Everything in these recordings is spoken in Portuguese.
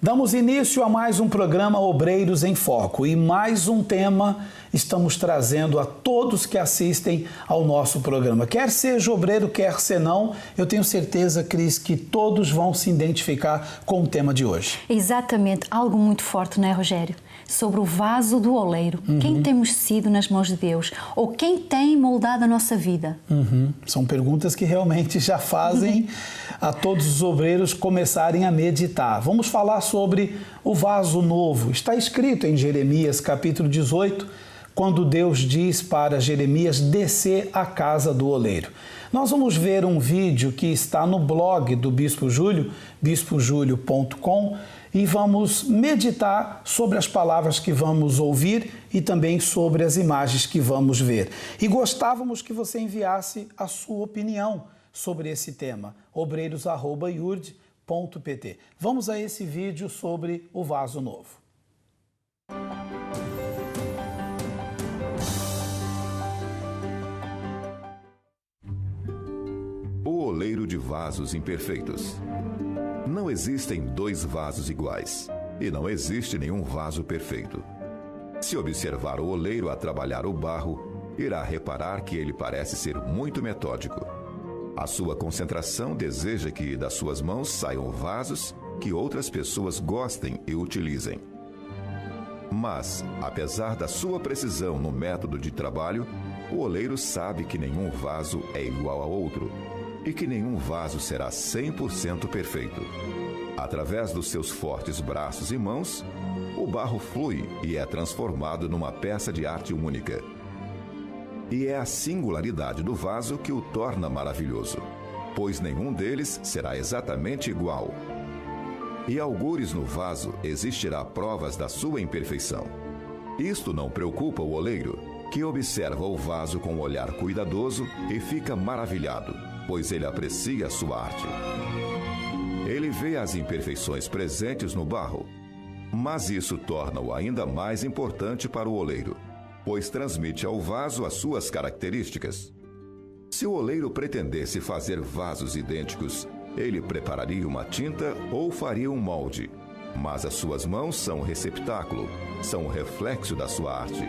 Damos início a mais um programa Obreiros em Foco e mais um tema estamos trazendo a todos que assistem ao nosso programa. Quer seja obreiro, quer ser não, eu tenho certeza, Cris, que todos vão se identificar com o tema de hoje. Exatamente, algo muito forte, não é, Rogério? Sobre o vaso do oleiro. Quem temos sido nas mãos de Deus? Ou quem tem moldado a nossa vida? São perguntas que realmente já fazem a todos os obreiros começarem a meditar. Vamos falar sobre o vaso novo. Está escrito em Jeremias capítulo 18, quando Deus diz para Jeremias descer à casa do oleiro. Nós vamos ver um vídeo que está no blog do Bispo Júlio, bispojulio.com, e vamos meditar sobre as palavras que vamos ouvir e também sobre as imagens que vamos ver. E gostávamos que você enviasse a sua opinião sobre esse tema, obreiros@iurd.pt. Vamos a esse vídeo sobre o vaso novo. O oleiro de vasos imperfeitos. Não existem dois vasos iguais, e não existe nenhum vaso perfeito. Se observar o oleiro a trabalhar o barro, irá reparar que ele parece ser muito metódico. A sua concentração deseja que das suas mãos saiam vasos que outras pessoas gostem e utilizem. Mas, apesar da sua precisão no método de trabalho, o oleiro sabe que nenhum vaso é igual a outro e que nenhum vaso será 100% perfeito. Através dos seus fortes braços e mãos, o barro flui e é transformado numa peça de arte única. E é a singularidade do vaso que o torna maravilhoso, pois nenhum deles será exatamente igual. E algures no vaso existirá provas da sua imperfeição. Isto não preocupa o oleiro, que observa o vaso com um olhar cuidadoso e fica maravilhado, pois ele aprecia a sua arte. Ele vê as imperfeições presentes no barro, mas isso torna-o ainda mais importante para o oleiro, pois transmite ao vaso as suas características. Se o oleiro pretendesse fazer vasos idênticos, ele prepararia uma tinta ou faria um molde, mas as suas mãos são o receptáculo, são o reflexo da sua arte.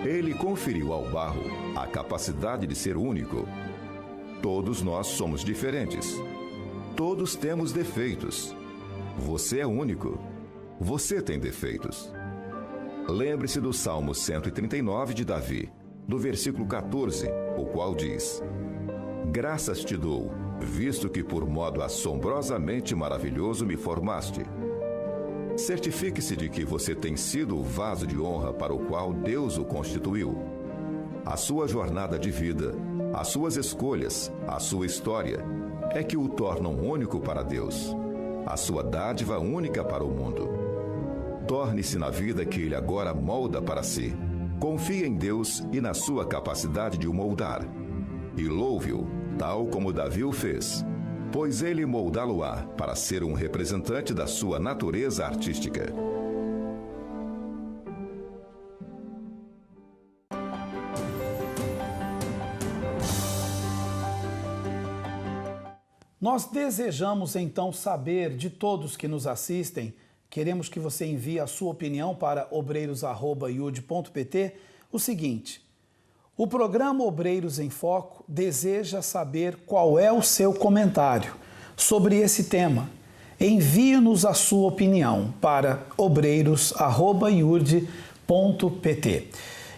Ele conferiu ao barro a capacidade de ser único. Todos nós somos diferentes. Todos temos defeitos. Você é único. Você tem defeitos. Lembre-se do Salmo 139 de Davi, do versículo 14, o qual diz: Graças te dou, visto que por modo assombrosamente maravilhoso me formaste. Certifique-se de que você tem sido o vaso de honra para o qual Deus o constituiu. A sua jornada de vida, as suas escolhas, a sua história, é que o tornam único para Deus. A sua dádiva única para o mundo. Torne-se na vida que Ele agora molda para si. Confie em Deus e na sua capacidade de o moldar. E louve-o, tal como Davi o fez, pois ele moldá-lo-á para ser um representante da sua natureza artística. Nós desejamos então saber de todos que nos assistem, queremos que você envie a sua opinião para obreiros@iurd.pt, o seguinte: o programa Obreiros em Foco deseja saber qual é o seu comentário sobre esse tema. Envie-nos a sua opinião para obreiros@iurd.pt.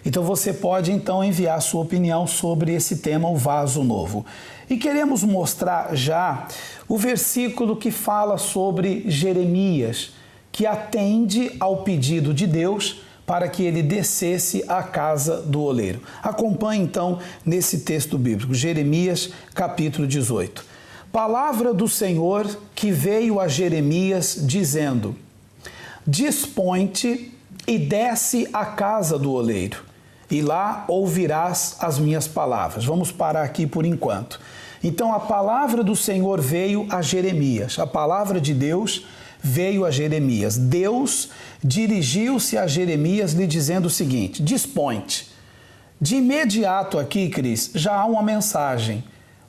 Então você pode então enviar a sua opinião sobre esse tema, o vaso novo. E queremos mostrar já o versículo que fala sobre Jeremias, que atende ao pedido de Deus para que ele descesse à casa do oleiro. Acompanhe então nesse texto bíblico, Jeremias capítulo 18. Palavra do Senhor que veio a Jeremias dizendo: Dispõe-te e desce à casa do oleiro, e lá ouvirás as minhas palavras. Vamos parar aqui por enquanto. Então a palavra do Senhor veio a Jeremias, a palavra de Deus veio a Jeremias. Deus dirigiu-se a Jeremias lhe dizendo o seguinte: dispõe-te. De imediato aqui, Cris, já há uma mensagem.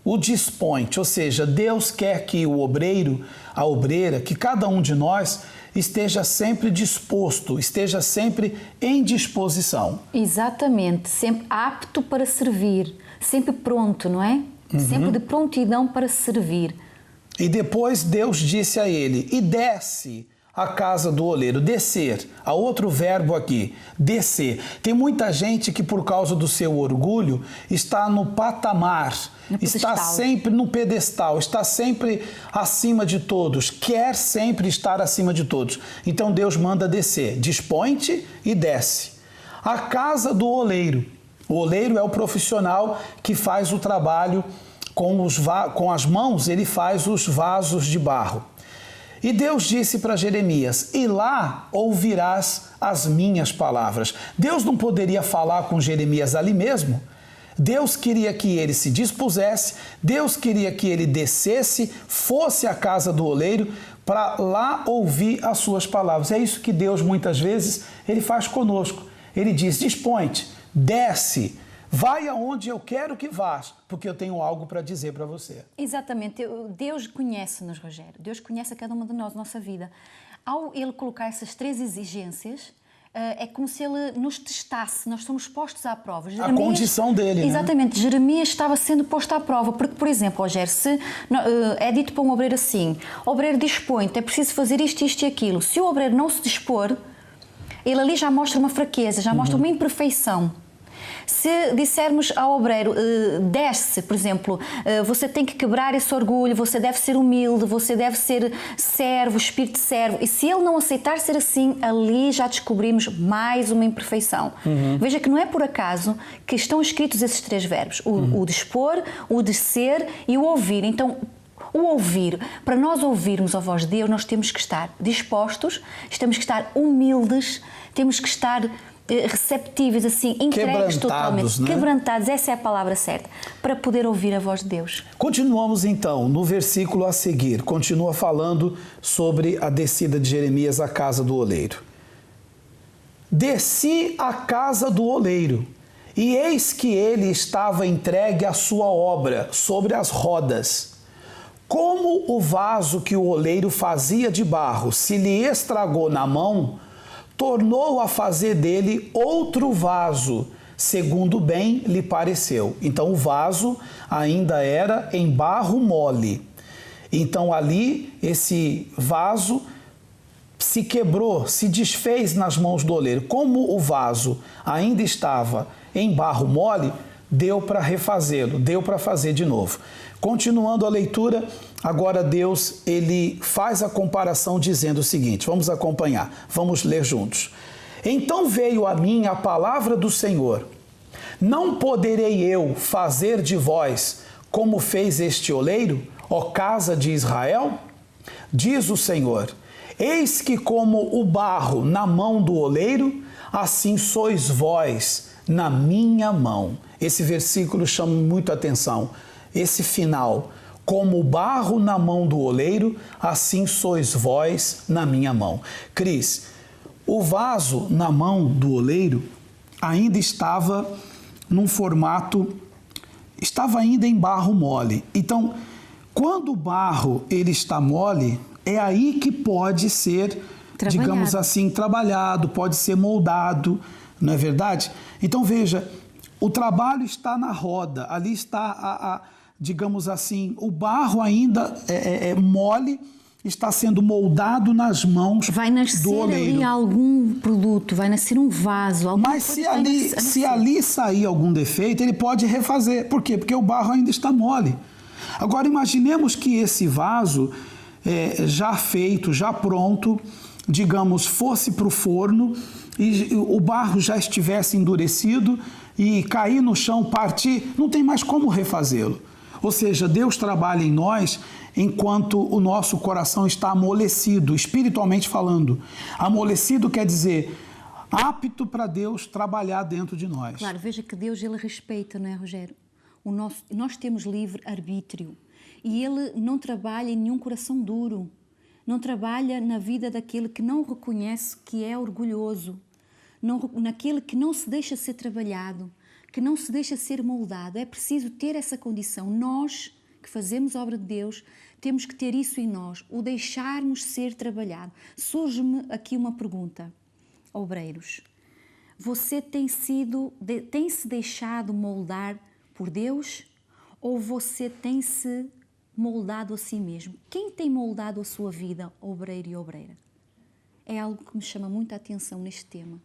o disponte, ou seja, Deus quer que o obreiro, a obreira, que cada um de nós esteja sempre disposto, esteja sempre em disposição. Exatamente, sempre apto para servir, sempre pronto, não é? Sempre de prontidão para servir. E depois Deus disse a ele, e desce a casa do oleiro, descer. Há outro verbo aqui, descer. Tem muita gente que por causa do seu orgulho está no patamar, está sempre no pedestal, está sempre acima de todos, quer sempre estar acima de todos. Então Deus manda descer, dispõe-te e desce. A casa do oleiro. O oleiro é o profissional que faz o trabalho com as mãos, ele faz os vasos de barro. E Deus disse para Jeremias, e lá ouvirás as minhas palavras. Deus não poderia falar com Jeremias ali mesmo? Deus queria que ele se dispusesse, Deus queria que ele descesse, fosse à casa do oleiro, para lá ouvir as suas palavras. É isso que Deus muitas vezes ele faz conosco. Ele diz, dispõe-te, desce, vai aonde eu quero que vás, porque eu tenho algo para dizer para você. Exatamente. Deus conhece-nos, Rogério. Deus conhece a cada uma de nós, nossa vida. Ao Ele colocar essas 3 exigências, é como se Ele nos testasse. Nós somos postos à prova. A condição dele, exatamente. Né? Jeremias estava sendo posto à prova. Porque, por exemplo, Rogério, se é dito para um obreiro assim, o obreiro dispõe-te, é preciso fazer isto, isto e aquilo. Se o obreiro não se dispor, ele ali já mostra uma fraqueza, já mostra uma imperfeição. Se dissermos ao obreiro, desce, por exemplo, você tem que quebrar esse orgulho, você deve ser humilde, você deve ser servo, espírito de servo, e se ele não aceitar ser assim, ali já descobrimos mais uma imperfeição. Veja que não é por acaso que estão escritos esses 3 verbos, o dispor, o descer e o ouvir. Então, o ouvir, para nós ouvirmos a voz de Deus, nós temos que estar dispostos, temos que estar humildes, temos que estar receptíveis, assim, entregues totalmente, né? Quebrantados, essa é a palavra certa, para poder ouvir a voz de Deus. Continuamos então, no versículo a seguir, continua falando sobre a descida de Jeremias à casa do oleiro. Desci à casa do oleiro, e eis que ele estava entregue à sua obra, sobre as rodas. Como o vaso que o oleiro fazia de barro se lhe estragou na mão, tornou a fazer dele outro vaso, segundo bem lhe pareceu. Então o vaso ainda era em barro mole. Então ali esse vaso se quebrou, se desfez nas mãos do oleiro. Como o vaso ainda estava em barro mole, deu para refazê-lo, deu para fazer de novo. Continuando a leitura, agora Deus ele faz a comparação dizendo o seguinte, vamos acompanhar, vamos ler juntos. Então veio a mim a palavra do Senhor, não poderei eu fazer de vós como fez este oleiro, ó casa de Israel? Diz o Senhor, eis que como o barro na mão do oleiro, assim sois vós na minha mão. Esse versículo chama muito a atenção. Esse final, como o barro na mão do oleiro, assim sois vós na minha mão. Cris, o vaso na mão do oleiro ainda estava num formato, estava ainda em barro mole. Então, quando o barro ele está mole, é aí que pode ser, digamos assim, trabalhado, pode ser moldado, não é verdade? Então, veja, o trabalho está na roda, ali está digamos assim, o barro ainda é mole, está sendo moldado nas mãos do oleiro. Vai nascer ali algum produto, vai nascer um vaso. Mas se ali sair algum defeito, ele pode refazer. Por quê? Porque o barro ainda está mole. Agora, imaginemos que esse vaso, já feito, já pronto, digamos, fosse para o forno e o barro já estivesse endurecido e cair no chão, partir, não tem mais como refazê-lo. Ou seja, Deus trabalha em nós enquanto o nosso coração está amolecido, espiritualmente falando. Amolecido quer dizer apto para Deus trabalhar dentro de nós. Claro, veja que Deus ele respeita, não é, Rogério? Nós temos livre arbítrio e Ele não trabalha em nenhum coração duro, não trabalha na vida daquele que não reconhece que é orgulhoso, naquele que não se deixa ser trabalhado, que não se deixa ser moldado. É preciso ter essa condição. Nós que fazemos a obra de Deus, temos que ter isso em nós, o deixarmos ser trabalhado. Surge-me aqui uma pergunta, obreiros. Você tem-se deixado moldar por Deus ou você tem-se moldado a si mesmo? Quem tem moldado a sua vida, obreiro e obreira? É algo que me chama muita atenção neste tema.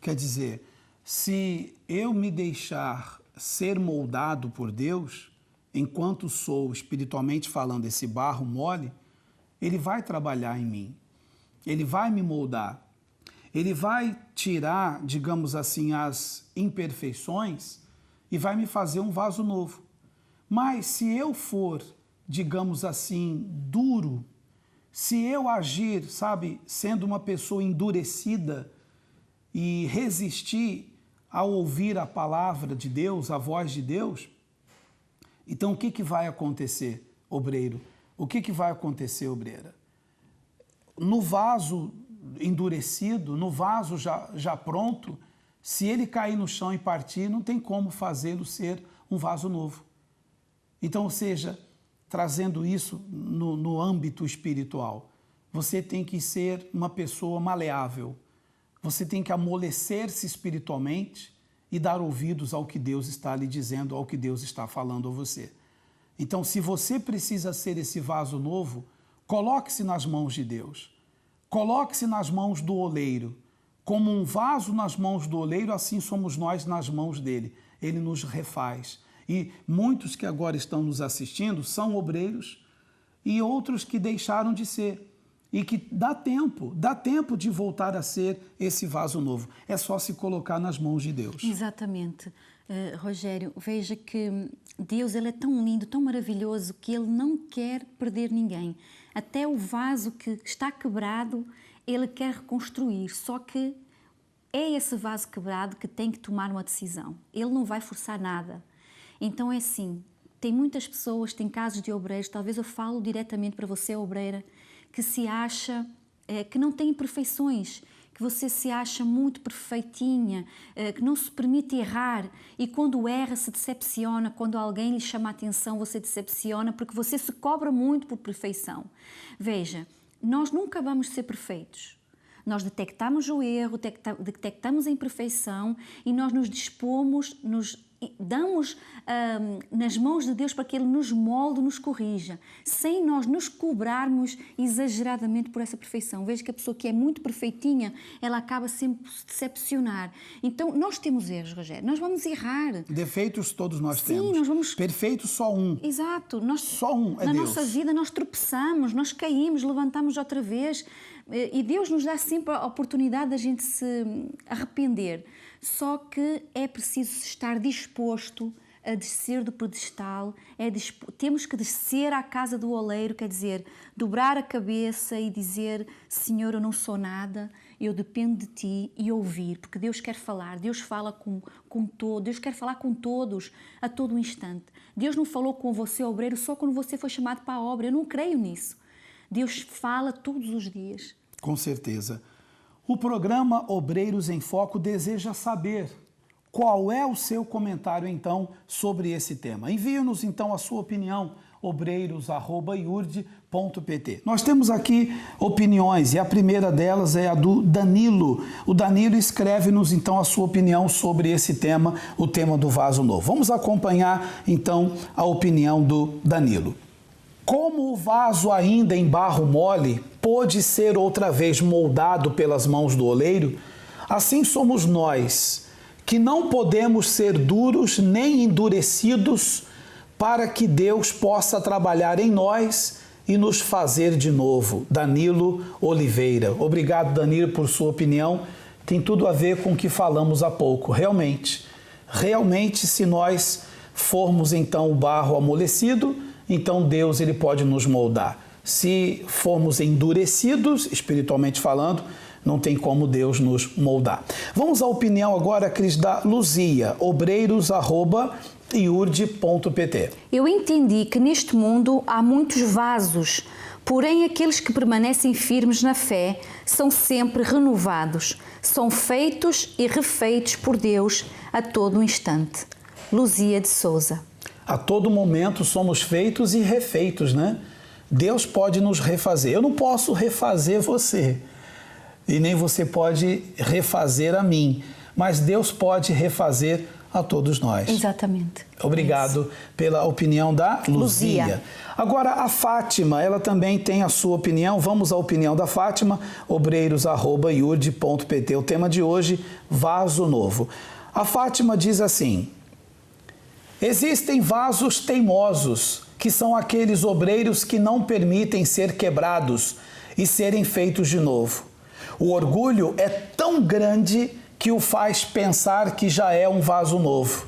Quer dizer, se eu me deixar ser moldado por Deus, enquanto sou, espiritualmente falando, esse barro mole, Ele vai trabalhar em mim, Ele vai me moldar, Ele vai tirar, digamos assim, as imperfeições e vai me fazer um vaso novo. Mas se eu for, digamos assim, duro, se eu agir, sabe, sendo uma pessoa endurecida e resistir ao ouvir a palavra de Deus, a voz de Deus, então o que vai acontecer, obreiro? O que vai acontecer, obreira? No vaso endurecido, no vaso já pronto, se ele cair no chão e partir, não tem como fazê-lo ser um vaso novo. Então, ou seja, trazendo isso no âmbito espiritual, você tem que ser uma pessoa maleável, você tem que amolecer-se espiritualmente e dar ouvidos ao que Deus está lhe dizendo, ao que Deus está falando a você. Então, se você precisa ser esse vaso novo, coloque-se nas mãos de Deus, coloque-se nas mãos do oleiro. Como um vaso nas mãos do oleiro, assim somos nós nas mãos dele. Ele nos refaz. E muitos que agora estão nos assistindo são obreiros e outros que deixaram de ser. E que dá tempo de voltar a ser esse vaso novo. É só se colocar nas mãos de Deus. Exatamente. Rogério, veja que Deus ele é tão lindo, tão maravilhoso, que Ele não quer perder ninguém. Até o vaso que está quebrado, Ele quer reconstruir. Só que é esse vaso quebrado que tem que tomar uma decisão. Ele não vai forçar nada. Então é assim, tem muitas pessoas, tem casos de obreiros, talvez eu falo diretamente para você, obreira, que se acha, que não tem imperfeições, que você se acha muito perfeitinha, que não se permite errar e quando erra se decepciona, quando alguém lhe chama a atenção você decepciona porque você se cobra muito por perfeição. Veja, nós nunca vamos ser perfeitos. Nós detectamos o erro, detectamos a imperfeição e nós nos dispomos, damos nas mãos de Deus para que Ele nos molde, nos corrija, sem nós nos cobrarmos exageradamente por essa perfeição. Veja que a pessoa que é muito perfeitinha, ela acaba sempre por se decepcionar. Então, nós temos erros, Rogério, nós vamos errar. Defeitos todos nós temos. Sim, nós vamos... Perfeito só um. Exato. Só um é Deus. Na nossa vida nós tropeçamos, nós caímos, levantamos outra vez e Deus nos dá sempre a oportunidade de a gente se arrepender. Só que é preciso estar disposto a descer do pedestal, temos que descer à casa do oleiro, quer dizer, dobrar a cabeça e dizer, Senhor, eu não sou nada, eu dependo de Ti e ouvir, porque Deus quer falar, Deus fala com todos, Deus quer falar com todos a todo instante. Deus não falou com você, obreiro, só quando você foi chamado para a obra, eu não creio nisso. Deus fala todos os dias. Com certeza. O programa Obreiros em Foco deseja saber qual é o seu comentário, então, sobre esse tema. Envie-nos, então, a sua opinião, obreiros@iurde.pt. Nós temos aqui opiniões e a primeira delas é a do Danilo. O Danilo escreve-nos, então, a sua opinião sobre esse tema, o tema do vaso novo. Vamos acompanhar, então, a opinião do Danilo. Como o vaso ainda em barro mole pôde ser outra vez moldado pelas mãos do oleiro, assim somos nós, que não podemos ser duros nem endurecidos para que Deus possa trabalhar em nós e nos fazer de novo. Danilo Oliveira. Obrigado, Danilo, por sua opinião. Tem tudo a ver com o que falamos há pouco. Realmente, se nós formos então o barro amolecido, então Deus ele pode nos moldar. Se formos endurecidos, espiritualmente falando, não tem como Deus nos moldar. Vamos à opinião agora, Cris, da Luzia, obreiros@iurde.pt. Eu entendi que neste mundo há muitos vasos, porém aqueles que permanecem firmes na fé são sempre renovados, são feitos e refeitos por Deus a todo instante. Luzia de Souza. A todo momento somos feitos e refeitos, né? Deus pode nos refazer. Eu não posso refazer você, e nem você pode refazer a mim, mas Deus pode refazer a todos nós. Exatamente. Obrigado pela opinião da Luzia. Agora, a Fátima, ela também tem a sua opinião. Vamos à opinião da Fátima, obreiros@iurde.pt. O tema de hoje, vaso novo. A Fátima diz assim: existem vasos teimosos, que são aqueles obreiros que não permitem ser quebrados e serem feitos de novo. O orgulho é tão grande que o faz pensar que já é um vaso novo,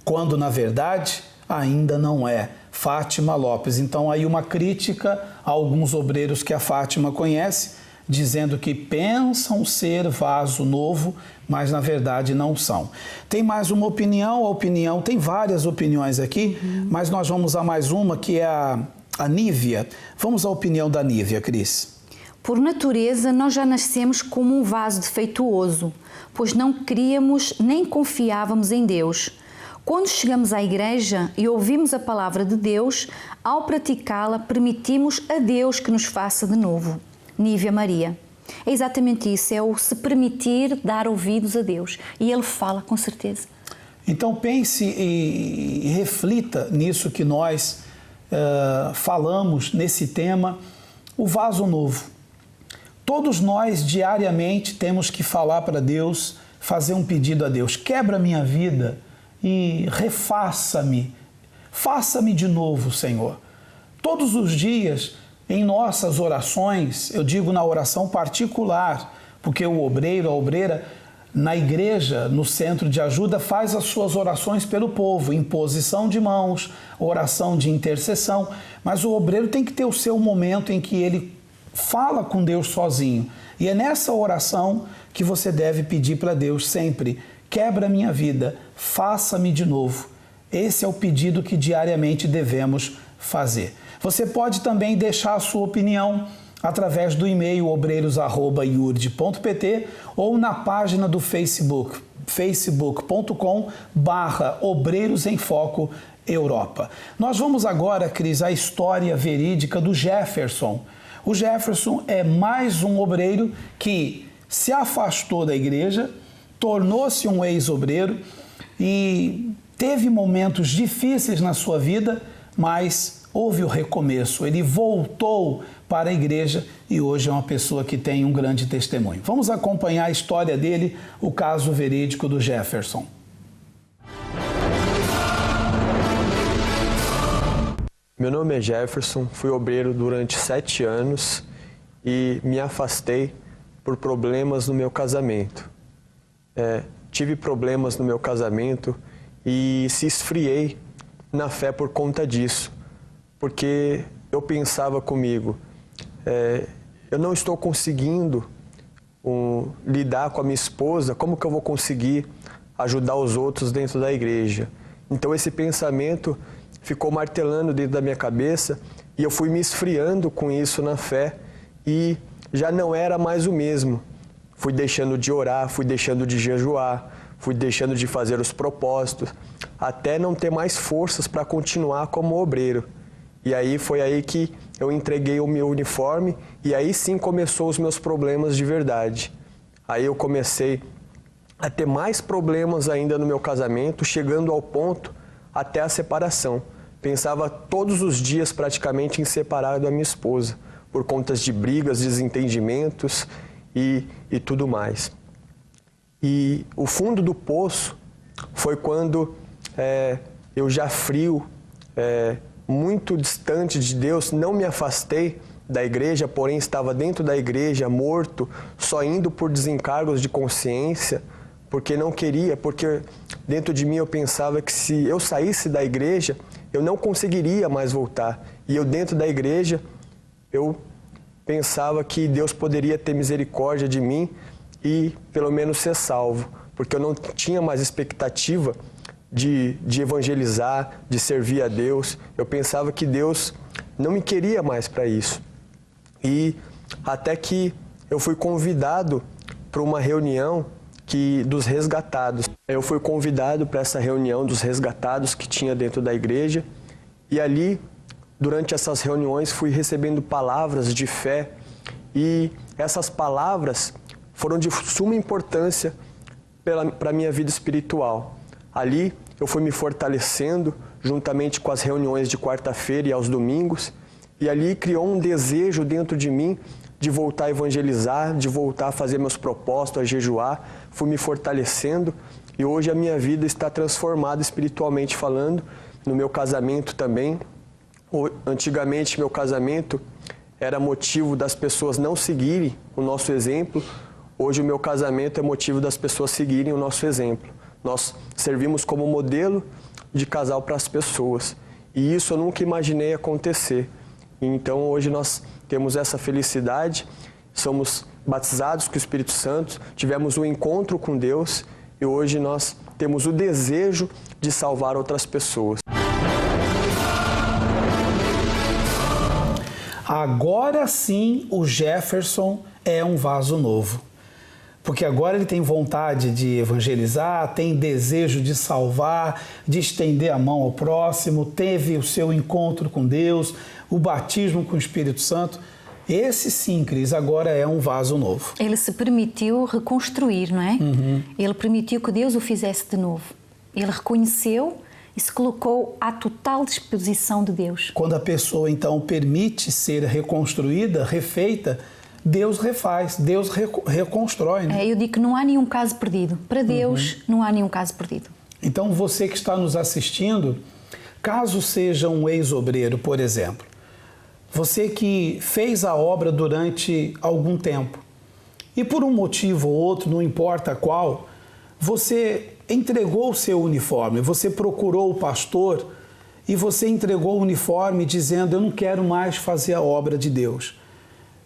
quando na verdade ainda não é. Fátima Lopes. Então aí uma crítica a alguns obreiros que a Fátima conhece, dizendo que pensam ser vaso novo, mas na verdade não são. Tem mais uma opinião, tem várias opiniões aqui, mas nós vamos a mais uma, que é a Nívia. Vamos à opinião da Nívia, Cris. Por natureza, nós já nascemos como um vaso defeituoso, pois não queríamos nem confiávamos em Deus. Quando chegamos à igreja e ouvimos a palavra de Deus, ao praticá-la, permitimos a Deus que nos faça de novo. Nívia Maria. É exatamente isso, é o se permitir dar ouvidos a Deus. E Ele fala, com certeza. Então pense e reflita nisso que nós falamos, nesse tema, o vaso novo. Todos nós, diariamente, temos que falar para Deus, fazer um pedido a Deus. Quebra minha vida e refaça-me. Faça-me de novo, Senhor. Todos os dias, em nossas orações, eu digo na oração particular, porque o obreiro, a obreira, na igreja, no centro de ajuda, faz as suas orações pelo povo, imposição de mãos, oração de intercessão, mas o obreiro tem que ter o seu momento em que ele fala com Deus sozinho. E é nessa oração que você deve pedir para Deus sempre: quebra a minha vida, faça-me de novo. Esse é o pedido que diariamente devemos fazer. Você pode também deixar a sua opinião através do e-mail obreiros@iurde.pt ou na página do Facebook, facebook.com/Obreiros em Foco Europa. Nós vamos agora, Cris, à história verídica do Jefferson. O Jefferson é mais um obreiro que se afastou da igreja, tornou-se um ex-obreiro e teve momentos difíceis na sua vida, mas houve o recomeço. Ele voltou para a igreja e hoje é uma pessoa que tem um grande testemunho. Vamos acompanhar a história dele, o caso verídico do Jefferson. Meu nome é Jefferson, fui obreiro durante 7 anos e me afastei por problemas no meu casamento. Tive problemas no meu casamento e se esfriei na fé por conta disso, porque eu pensava comigo, eu não estou conseguindo lidar com a minha esposa, como que eu vou conseguir ajudar os outros dentro da igreja? Então esse pensamento ficou martelando dentro da minha cabeça e eu fui me esfriando com isso na fé e já não era mais o mesmo. Fui deixando de orar, fui deixando de jejuar, fui deixando de fazer os propósitos, até não ter mais forças para continuar como obreiro. E aí foi aí que eu entreguei o meu uniforme e aí sim começou os meus problemas de verdade. Aí eu comecei a ter mais problemas ainda no meu casamento, chegando ao ponto até a separação. Pensava todos os dias praticamente em separar da minha esposa, por conta de brigas, desentendimentos e tudo mais. E o fundo do poço foi quando eu já frio, muito distante de Deus, não me afastei da igreja, porém estava dentro da igreja, morto, só indo por desencargos de consciência, porque não queria, porque dentro de mim eu pensava que se eu saísse da igreja, eu não conseguiria mais voltar. E eu dentro da igreja, eu pensava que Deus poderia ter misericórdia de mim e pelo menos ser salvo, porque eu não tinha mais expectativa de evangelizar, de servir a Deus. Eu pensava que Deus não me queria mais para isso. E até que eu fui convidado para uma reunião dos resgatados. Eu fui convidado para essa reunião dos resgatados que tinha dentro da igreja e ali, durante essas reuniões, fui recebendo palavras de fé e essas palavras foram de suma importância para a minha vida espiritual. Ali eu fui me fortalecendo juntamente com as reuniões de quarta-feira e aos domingos e ali criou um desejo dentro de mim de voltar a evangelizar, de voltar a fazer meus propósitos, a jejuar. Fui me fortalecendo e hoje a minha vida está transformada espiritualmente falando, no meu casamento também. Antigamente meu casamento era motivo das pessoas não seguirem o nosso exemplo. Hoje o meu casamento é motivo das pessoas seguirem o nosso exemplo. Nós servimos como modelo de casal para as pessoas. E isso eu nunca imaginei acontecer. Então hoje nós temos essa felicidade, somos batizados com o Espírito Santo, tivemos um encontro com Deus e hoje nós temos o desejo de salvar outras pessoas. Agora sim o Jefferson é um vaso novo. Porque agora ele tem vontade de evangelizar, tem desejo de salvar, de estender a mão ao próximo, teve o seu encontro com Deus, o batismo com o Espírito Santo. Esse sim, Cris, agora é um vaso novo. Ele se permitiu reconstruir, não é? Ele permitiu que Deus o fizesse de novo. Ele reconheceu e se colocou à total disposição de Deus. Quando a pessoa, então, permite ser reconstruída, refeita, Deus refaz, Deus reconstrói. Né? Eu digo que não há nenhum caso perdido. Para Deus, não há nenhum caso perdido. Então, você que está nos assistindo, caso seja um ex-obreiro, por exemplo, você que fez a obra durante algum tempo e por um motivo ou outro, não importa qual, você entregou o seu uniforme, você procurou o pastor e você entregou o uniforme dizendo: eu não quero mais fazer a obra de Deus.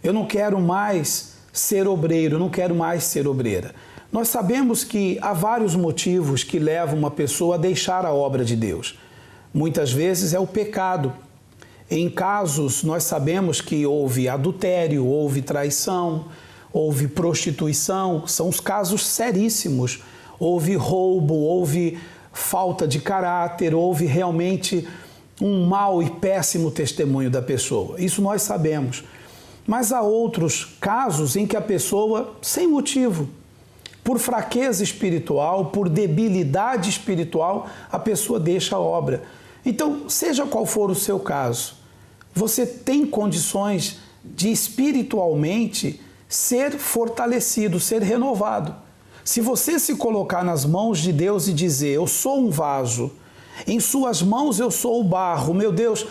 Eu não quero mais ser obreiro, eu não quero mais ser obreira. Nós sabemos que há vários motivos que levam uma pessoa a deixar a obra de Deus. Muitas vezes é o pecado. Em casos, nós sabemos que houve adultério, houve traição, houve prostituição, são os casos seríssimos. Houve roubo, houve falta de caráter, houve realmente um mau e péssimo testemunho da pessoa. Isso nós sabemos. Mas há outros casos em que a pessoa, sem motivo, por fraqueza espiritual, por debilidade espiritual, a pessoa deixa a obra. Então, seja qual for o seu caso, você tem condições de espiritualmente ser fortalecido, ser renovado. Se você se colocar nas mãos de Deus e dizer: eu sou um vaso, em suas mãos eu sou o barro, meu Deus,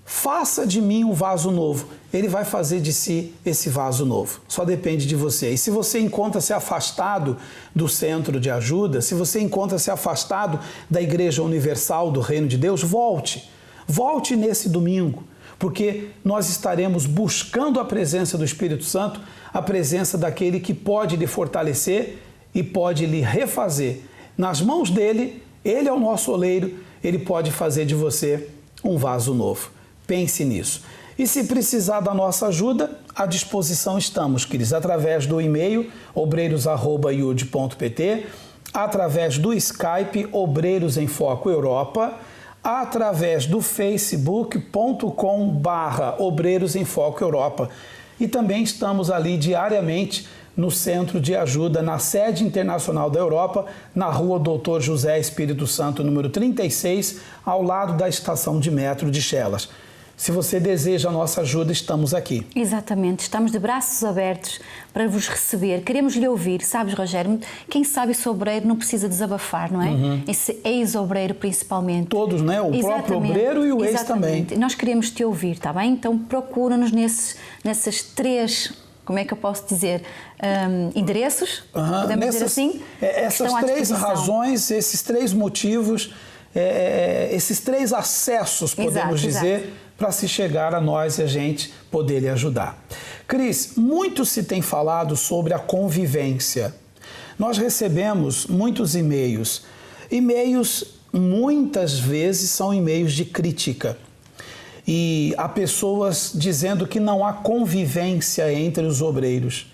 faça de mim um vaso novo. Ele vai fazer de si esse vaso novo. Só depende de você. E se você encontra-se afastado do centro de ajuda, se você encontra-se afastado da Igreja Universal do Reino de Deus, volte. Volte nesse domingo, porque nós estaremos buscando a presença do Espírito Santo, a presença daquele que pode lhe fortalecer e pode lhe refazer. Nas mãos dele, ele é o nosso oleiro, ele pode fazer de você um vaso novo. Pense nisso. E se precisar da nossa ajuda, à disposição estamos, Cris, através do e-mail obreiros@iud.pt, através do Skype Obreiros em Foco Europa, através do facebook.com/Obreiros em Foco Europa. E também estamos ali diariamente no Centro de Ajuda, na sede internacional da Europa, na rua Dr. José Espírito Santo, número 36, ao lado da estação de metro de Chelas. Se você deseja a nossa ajuda, estamos aqui. Exatamente, estamos de braços abertos para vos receber. Queremos lhe ouvir, sabes, Rogério? Quem sabe esse obreiro não precisa desabafar, não é? Esse ex-obreiro principalmente. Todos, né? O próprio obreiro e o ex também. Nós queremos te ouvir, está bem? Então procura-nos nessas três, como é que eu posso dizer, endereços, podemos dizer assim? Essas três razões, esses três motivos, esses três acessos, podemos dizer, para se chegar a nós e a gente poder lhe ajudar. Cris, muito se tem falado sobre a convivência. Nós recebemos muitos e-mails. E-mails, muitas vezes, são e-mails de crítica. E há pessoas dizendo que não há convivência entre os obreiros.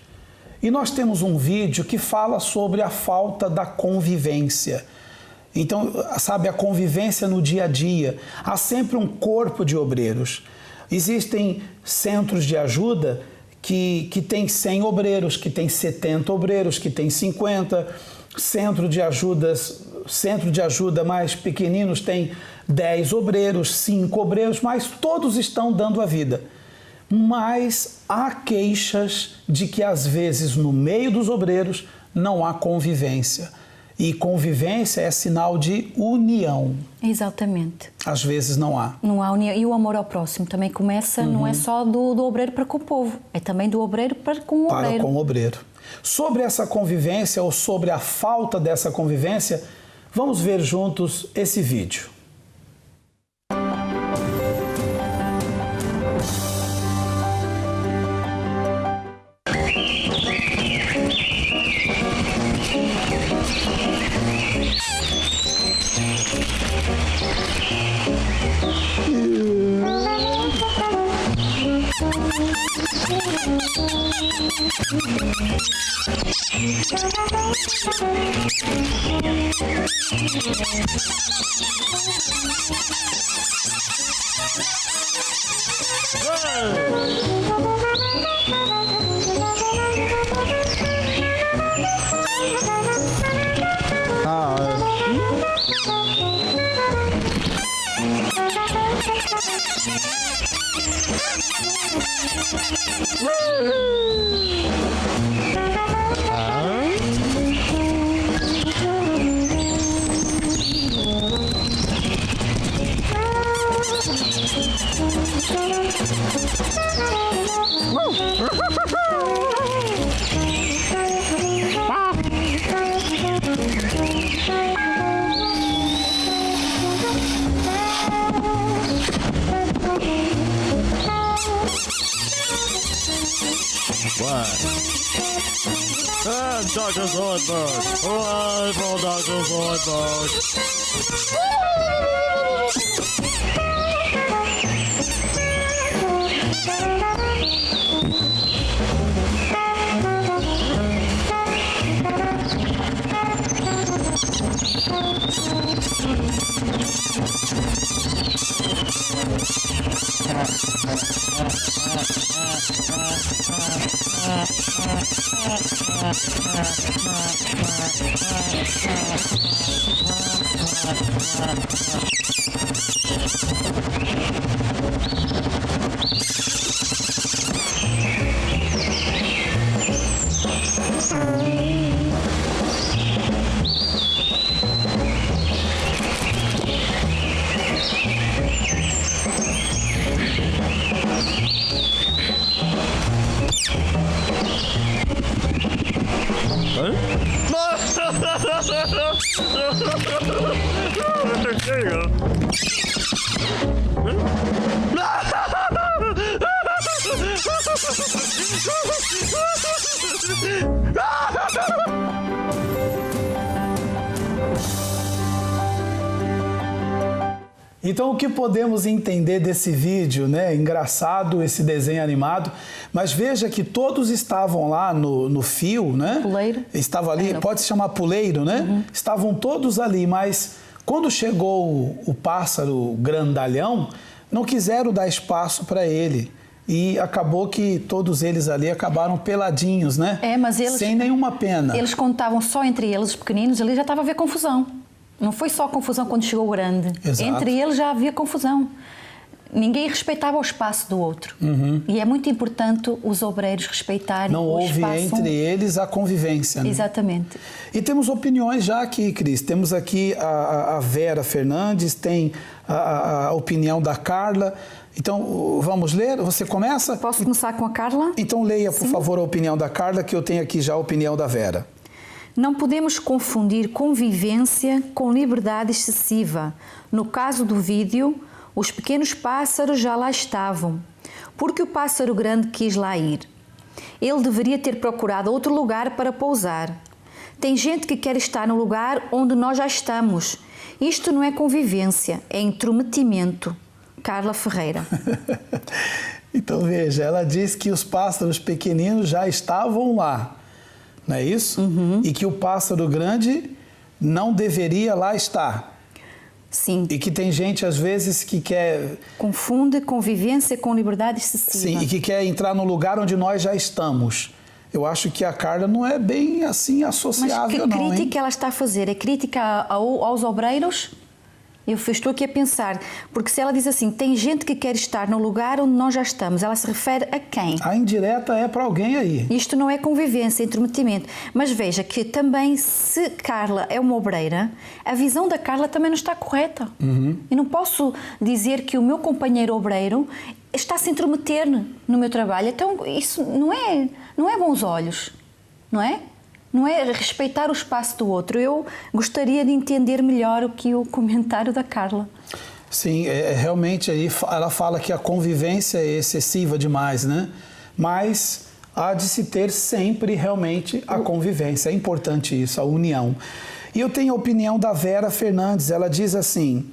E nós temos um vídeo que fala sobre a falta da convivência. Então, sabe, a convivência no dia a dia. Há sempre um corpo de obreiros. Existem centros de ajuda que tem 100 obreiros, que tem 70 obreiros, que tem 50. Centro de ajuda mais pequeninos tem 10 obreiros, 5 obreiros, mas todos estão dando a vida. Mas há queixas de que às vezes no meio dos obreiros não há convivência. E convivência é sinal de união. Exatamente. Às vezes não há. Não há união. E o amor ao próximo também começa, não é só do obreiro para com o povo, é também do obreiro para com o obreiro. Para com o obreiro. Sobre essa convivência ou sobre a falta dessa convivência, vamos ver juntos esse vídeo. And Dr. Zoidberg. Hooray for Dr. Zoidberg. There you go. Então, o que podemos entender desse vídeo, né? Engraçado esse desenho animado, mas veja que todos estavam lá no fio, né? Puleiro. Estava ali, pode se chamar puleiro, né? Uhum. Estavam todos ali, mas quando chegou o pássaro grandalhão, não quiseram dar espaço para ele. E acabou que todos eles ali acabaram peladinhos, né? Mas eles... sem nenhuma pena. Eles contavam só entre eles, os pequeninos, ali já estava a haver confusão. Não foi só confusão quando chegou o grande. Exato. Entre eles já havia confusão. Ninguém respeitava o espaço do outro. Uhum. E é muito importante os obreiros respeitarem não o espaço. Não houve entre eles a convivência. Né? Exatamente. E temos opiniões já aqui, Cris. Temos aqui a Vera Fernandes, tem a opinião da Carla. Então, vamos ler? Você começa? Posso começar com a Carla? Então, leia, por favor, a opinião da Carla, que eu tenho aqui já a opinião da Vera. Não podemos confundir convivência com liberdade excessiva. No caso do vídeo, os pequenos pássaros já lá estavam, porque o pássaro grande quis lá ir. Ele deveria ter procurado outro lugar para pousar. Tem gente que quer estar no lugar onde nós já estamos. Isto não é convivência, é intrometimento. Carla Ferreira. Então veja, ela diz que os pássaros pequeninos já estavam lá. não é isso? E que o pássaro grande não deveria lá estar. Sim. E que tem gente, às vezes, que quer... Confunde convivência com liberdade excessiva. Sim, e que quer entrar no lugar onde nós já estamos. Eu acho que a Carla não é bem assim associável, Mas que não, crítica ela está a fazer? É crítica aos obreiros? Eu estou aqui a pensar, porque se ela diz assim, tem gente que quer estar no lugar onde nós já estamos, ela se refere a quem? A indireta é para alguém aí. Isto não é convivência, é intrometimento. Mas veja que também, se Carla é uma obreira, a visão da Carla também não está correta. Eu não posso dizer que o meu companheiro obreiro está a se intrometer no meu trabalho. Então, isso não é bons olhos, não é? Não é respeitar o espaço do outro. Eu gostaria de entender melhor o comentário da Carla. Sim, realmente aí ela fala que a convivência é excessiva demais, né? Mas há de se ter sempre realmente a convivência. É importante isso, a união. E eu tenho a opinião da Vera Fernandes. Ela diz assim: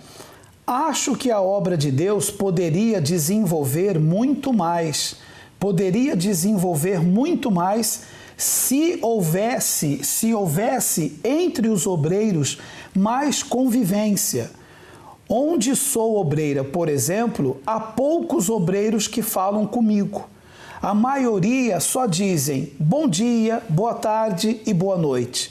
acho que a obra de Deus poderia desenvolver muito mais. Se houvesse entre os obreiros mais convivência. Onde sou obreira, por exemplo, há poucos obreiros que falam comigo. A maioria só dizem bom dia, boa tarde e boa noite.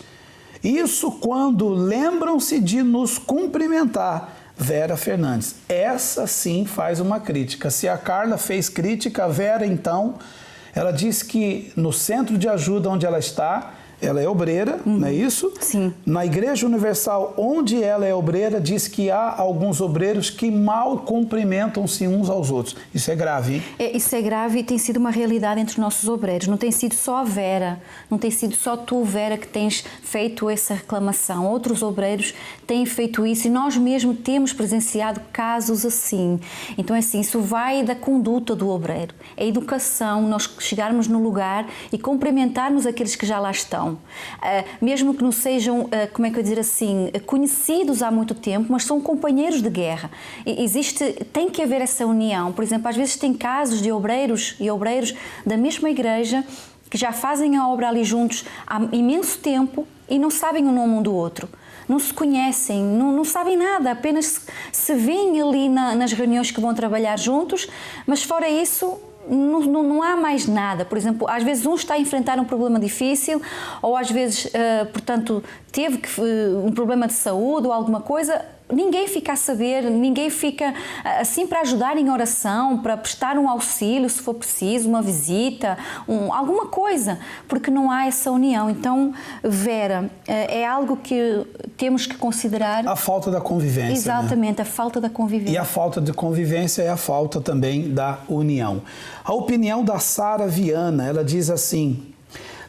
Isso quando lembram-se de nos cumprimentar. Vera Fernandes. Essa sim faz uma crítica. Se a Carla fez crítica, a Vera então... Ela diz que no centro de ajuda onde ela está, ela é obreira, não é isso? Sim. Na Igreja Universal, onde ela é obreira, diz que há alguns obreiros que mal cumprimentam-se uns aos outros. Isso é grave, hein? Isso é grave e tem sido uma realidade entre os nossos obreiros. Não tem sido só a Vera, não tem sido só tu, Vera, que tens feito essa reclamação. Outros obreiros têm feito isso e nós mesmo temos presenciado casos assim. Então, é assim, isso vai da conduta do obreiro. A educação, nós chegarmos no lugar e cumprimentarmos aqueles que já lá estão. Mesmo que não sejam, como é que eu dizer assim, conhecidos há muito tempo, mas são companheiros de guerra. Tem que haver essa união. Por exemplo, às vezes tem casos de obreiros e obreiros da mesma igreja que já fazem a obra ali juntos há imenso tempo e não sabem o nome um do outro. Não se conhecem, não sabem nada, apenas se veem ali nas reuniões que vão trabalhar juntos, mas fora isso... Não há mais nada. Por exemplo, às vezes um está a enfrentar um problema difícil ou às vezes, portanto, teve um problema de saúde ou alguma coisa, ninguém fica a saber, ninguém fica assim para ajudar em oração, para prestar um auxílio se for preciso, uma visita, alguma coisa, porque não há essa união. Então, Vera, é algo que temos que considerar. A falta da convivência. Exatamente, né? A falta da convivência. E a falta de convivência é a falta também da união. A opinião da Sara Viana, ela diz assim: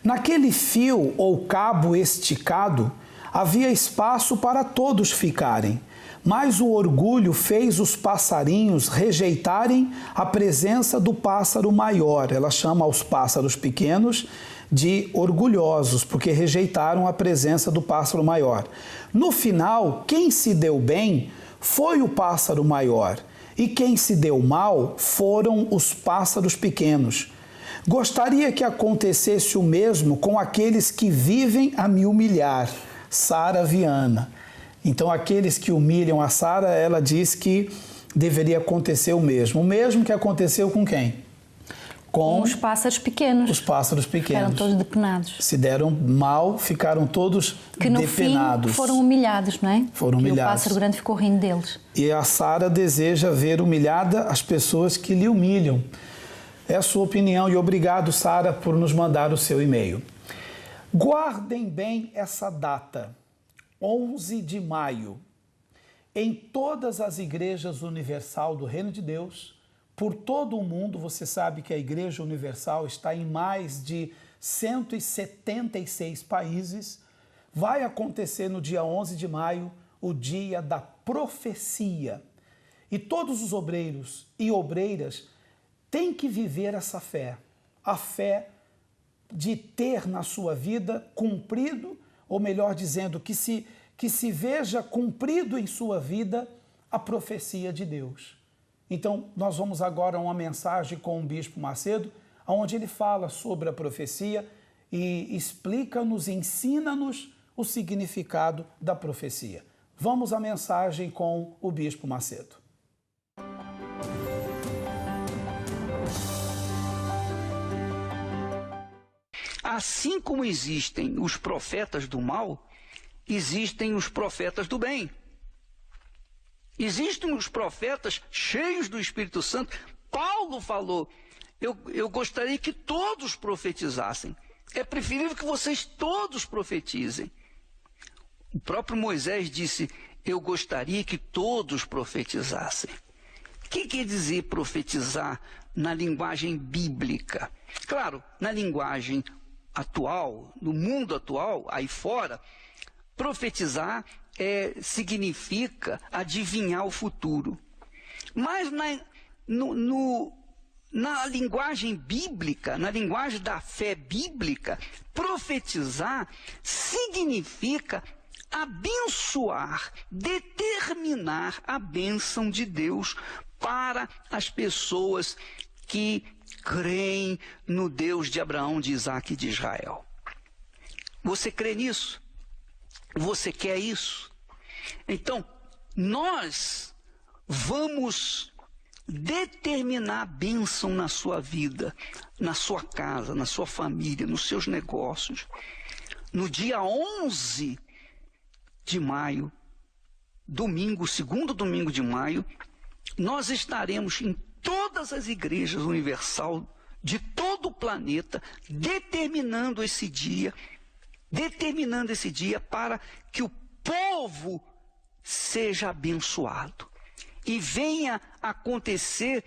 naquele fio ou cabo esticado, havia espaço para todos ficarem, mas o orgulho fez os passarinhos rejeitarem a presença do pássaro maior. Ela chama os pássaros pequenos de orgulhosos, porque rejeitaram a presença do pássaro maior. No final, quem se deu bem foi o pássaro maior, e quem se deu mal foram os pássaros pequenos. Gostaria que acontecesse o mesmo com aqueles que vivem a me humilhar. Sara Viana. Então, aqueles que humilham a Sara, ela diz que deveria acontecer o mesmo que aconteceu com quem? Com os pássaros pequenos. Os pássaros pequenos. Ficaram todos depenados. Se deram mal, ficaram todos que no depenados. Fim foram humilhados, não é? Foram humilhados. E o pássaro grande ficou rindo deles. E a Sara deseja ver humilhada as pessoas que lhe humilham. É a sua opinião e obrigado, Sara, por nos mandar o seu e-mail. Guardem bem essa data, 11 de maio. Em todas as igrejas universal do Reino de Deus, por todo o mundo, você sabe que a Igreja Universal está em mais de 176 países, vai acontecer no dia 11 de maio o dia da profecia. E todos os obreiros e obreiras têm que viver essa fé, a fé de ter na sua vida cumprido, ou melhor dizendo, que se veja cumprido em sua vida a profecia de Deus. Então, nós vamos agora a uma mensagem com o Bispo Macedo, onde ele fala sobre a profecia e explica-nos, ensina-nos o significado da profecia. Vamos à mensagem com o Bispo Macedo. Assim como existem os profetas do mal, existem os profetas do bem. Existem os profetas cheios do Espírito Santo. Paulo falou, eu gostaria que todos profetizassem. É preferível que vocês todos profetizem. O próprio Moisés disse, eu gostaria que todos profetizassem. O que quer dizer profetizar na linguagem bíblica? Claro, na linguagem atual, no mundo atual, aí fora, profetizar significa adivinhar o futuro. Mas na linguagem bíblica, na linguagem da fé bíblica, profetizar significa abençoar, determinar a bênção de Deus para as pessoas que creem no Deus de Abraão, de Isaac e de Israel. Você crê nisso? Você quer isso? Então, nós vamos determinar a bênção na sua vida, na sua casa, na sua família, nos seus negócios. No dia 11 de maio, domingo, segundo domingo de maio, nós estaremos em todas as igrejas universal de todo o planeta, determinando esse dia para que o povo seja abençoado e venha acontecer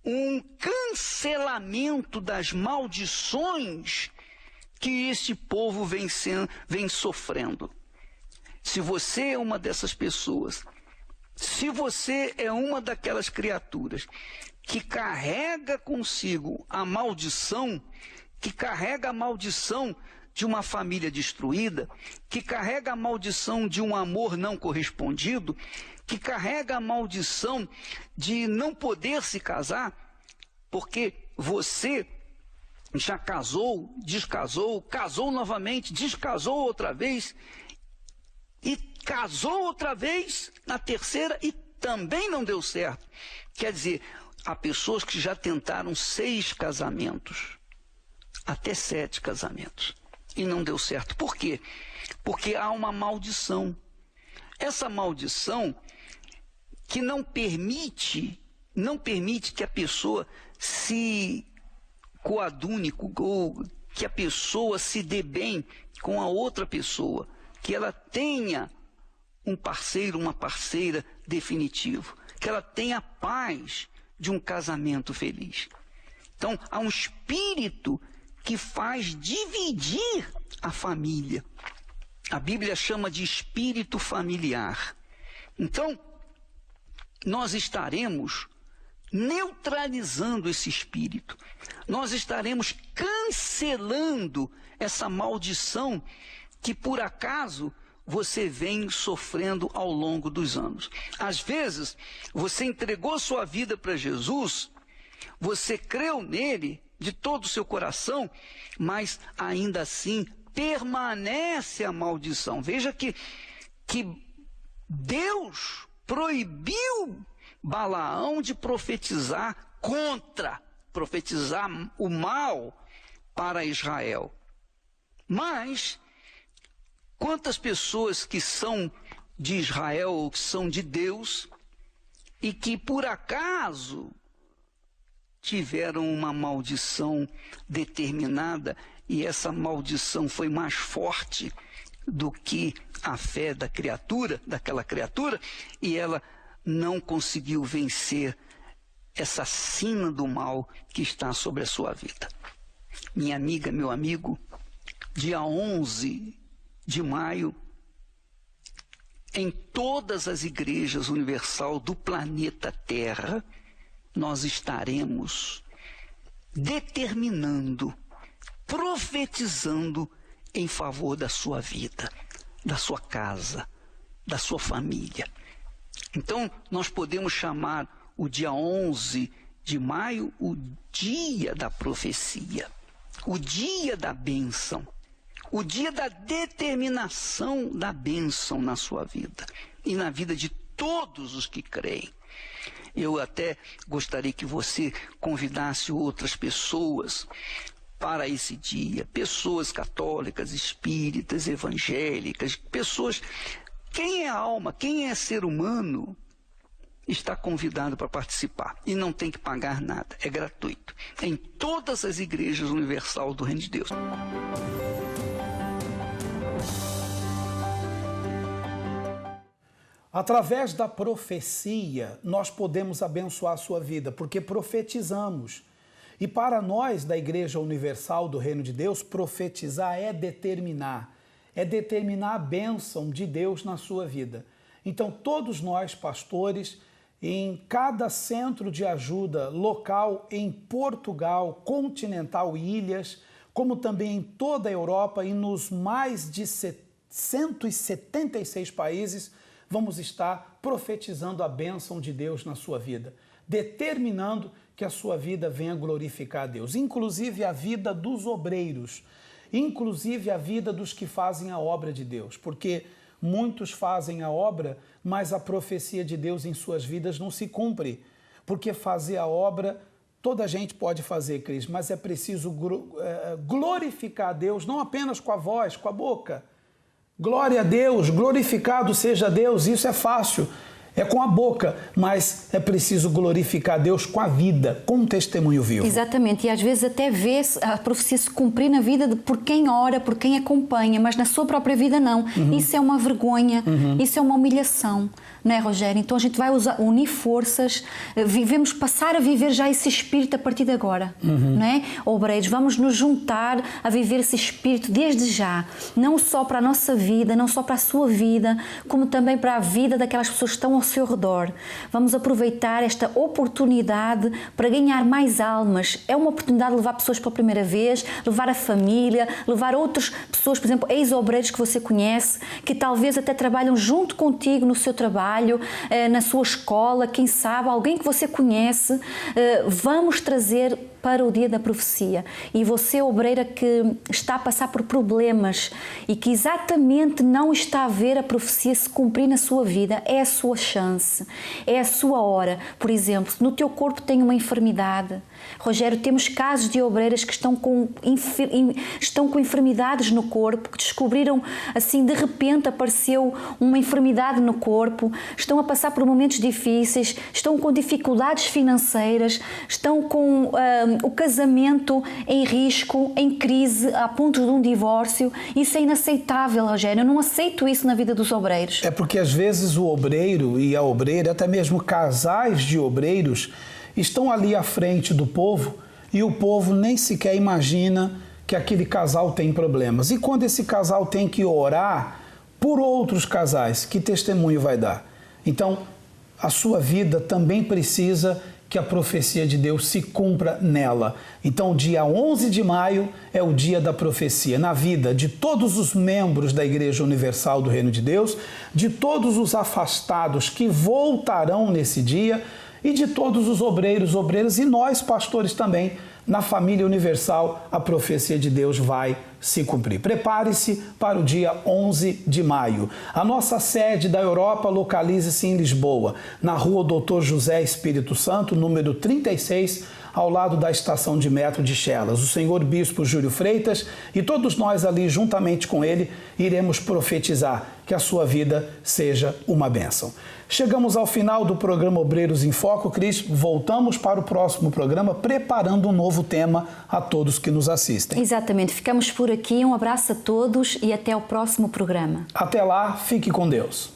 um cancelamento das maldições que esse povo vem sofrendo. Se você é uma dessas pessoas, se você é uma daquelas criaturas que carrega consigo a maldição, que carrega a maldição de uma família destruída, que carrega a maldição de um amor não correspondido, que carrega a maldição de não poder se casar, porque você já casou, descasou, casou novamente, descasou outra vez, e casou outra vez na terceira e também não deu certo. Quer dizer, há pessoas que já tentaram 6 casamentos, até 7 casamentos, e não deu certo. Por quê? Porque há uma maldição. Essa maldição que não permite que a pessoa se coadune, ou que a pessoa se dê bem com a outra pessoa, que ela tenha um parceiro, uma parceira definitivo, que ela tenha a paz de um casamento feliz. Então, há um espírito que faz dividir a família. A Bíblia chama de espírito familiar. Então, nós estaremos neutralizando esse espírito. Nós estaremos cancelando essa maldição que por acaso você vem sofrendo ao longo dos anos. Às vezes, você entregou sua vida para Jesus, você creu nele de todo o seu coração, mas ainda assim permanece a maldição. Veja que Deus proibiu Balaão de profetizar o mal para Israel. Mas quantas pessoas que são de Israel ou que são de Deus e que por acaso tiveram uma maldição determinada e essa maldição foi mais forte do que a fé daquela criatura, e ela não conseguiu vencer essa sina do mal que está sobre a sua vida. Minha amiga, meu amigo, dia 11 de maio, em todas as igrejas universal do planeta Terra, nós estaremos determinando, profetizando em favor da sua vida, da sua casa, da sua família. Então, nós podemos chamar o dia 11 de maio o dia da profecia. o dia da bênção, o dia da determinação da bênção na sua vida e na vida de todos os que creem. Eu até gostaria que você convidasse outras pessoas para esse dia, pessoas católicas, espíritas, evangélicas, pessoas... Quem é alma, quem é ser humano, está convidado para participar e não tem que pagar nada, é gratuito. Em todas as igrejas universal do Reino de Deus. Através da profecia, nós podemos abençoar a sua vida, porque profetizamos. E para nós, da Igreja Universal do Reino de Deus, profetizar é determinar a bênção de Deus na sua vida. Então, todos nós, pastores, em cada centro de ajuda local em Portugal, continental e ilhas, como também em toda a Europa e nos mais de 176 países, vamos estar profetizando a bênção de Deus na sua vida, determinando que a sua vida venha glorificar a Deus, inclusive a vida dos obreiros, inclusive a vida dos que fazem a obra de Deus, porque muitos fazem a obra, mas a profecia de Deus em suas vidas não se cumpre, porque fazer a obra toda a gente pode fazer, Cris, mas é preciso glorificar a Deus, não apenas com a voz, com a boca. Glória a Deus, glorificado seja Deus, isso é fácil. É com a boca, mas é preciso glorificar Deus com a vida, com um testemunho vivo. Exatamente, e às vezes até vê a profecia se cumprir na vida por quem ora, por quem acompanha, mas na sua própria vida não. Isso é uma vergonha, isso é uma humilhação, não é, Rogério? Então a gente vai unir forças, passar a viver já esse espírito a partir de agora, não é? Obreiros, vamos nos juntar a viver esse espírito desde já, não só para a nossa vida, não só para a sua vida, como também para a vida daquelas pessoas que estão ao seu redor. Vamos aproveitar esta oportunidade para ganhar mais almas. É uma oportunidade de levar pessoas pela primeira vez, levar a família, levar outras pessoas, por exemplo, ex-obreiros que você conhece, que talvez até trabalham junto contigo no seu trabalho, na sua escola, quem sabe, alguém que você conhece. Vamos trazer para o dia da profecia. E você, obreira, que está a passar por problemas e que exatamente não está a ver a profecia se cumprir na sua vida, é a sua chance, é a sua hora. Por exemplo, se no teu corpo tem uma enfermidade, Rogério, temos casos de obreiras que estão com enfermidades no corpo, que descobriram, assim, de repente apareceu uma enfermidade no corpo, estão a passar por momentos difíceis, estão com dificuldades financeiras, estão com o casamento em risco, em crise, a ponto de um divórcio. Isso é inaceitável, Rogério. Eu não aceito isso na vida dos obreiros. É porque às vezes o obreiro e a obreira, até mesmo casais de obreiros, estão ali à frente do povo e o povo nem sequer imagina que aquele casal tem problemas. E quando esse casal tem que orar por outros casais, que testemunho vai dar? Então, a sua vida também precisa que a profecia de Deus se cumpra nela. Então, o dia 11 de maio é o dia da profecia na vida de todos os membros da Igreja Universal do Reino de Deus, de todos os afastados que voltarão nesse dia e de todos os obreiros, obreiras e nós, pastores também, na família universal, a profecia de Deus vai se cumprir. Prepare-se para o dia 11 de maio. A nossa sede da Europa localiza-se em Lisboa, na rua Dr. José Espírito Santo, número 36, ao lado da estação de metro de Chelas. O senhor Bispo Júlio Freitas e todos nós ali, juntamente com ele, iremos profetizar que a sua vida seja uma bênção. Chegamos ao final do programa Obreiros em Foco, Cris. Voltamos para o próximo programa, preparando um novo tema a todos que nos assistem. Exatamente. Ficamos por aqui. Um abraço a todos e até o próximo programa. Até lá, fique com Deus.